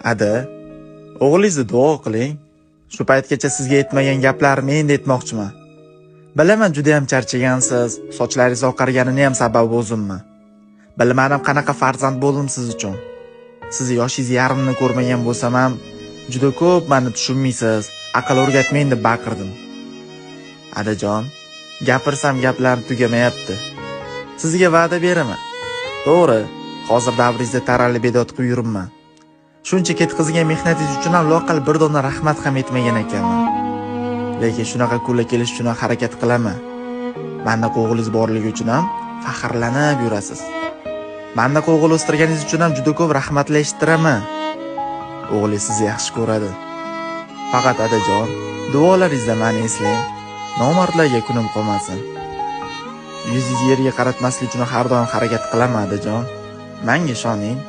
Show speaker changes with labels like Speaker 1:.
Speaker 1: Ada, o'g'lingizni duo qiling. Shu paytgacha sizga aytmagan gaplarimni endi aytmoqchiman. Bilaman juda ham charchagansiz, sochlaringiz oqarganini ham sababi o'zimman. Bilmadim qanaqa farzand bo'ldim siz uchun. Siz yoshingiz yarmini ko'rmagan bo'lsam ham juda ko'p meni tushunmaysiz, aql o'rgatmang deb baqirdim. Adajon, gapirsam gaplarim tugamayapti. Sizga va'da beraman. To'g'ri, hozir davringizda taralib bedod qilib yuribman. Shuncha ketkizgan mehnatingiz uchun ham loqal bir dona rahmat ham etmagan ekanman. Lekin shunaqa kunlar kelish uchun harakat qilaman. Mendaqa o'g'lingiz borligi uchun ham faxrlanib yurasiz. Mendaqa o'g'il o'stirganingiz uchun ham juda ko'p rahmatlar eshitiraman. O'g'lingiz sizni yaxshi ko'radi. Faqat Adajon, duolaringizda meni eslang. Nomardlarga kunim qolmasin. Yuzingizni yerga qaratmaslik uchun har doim harakat qilaman Adajon. Menga ishoning.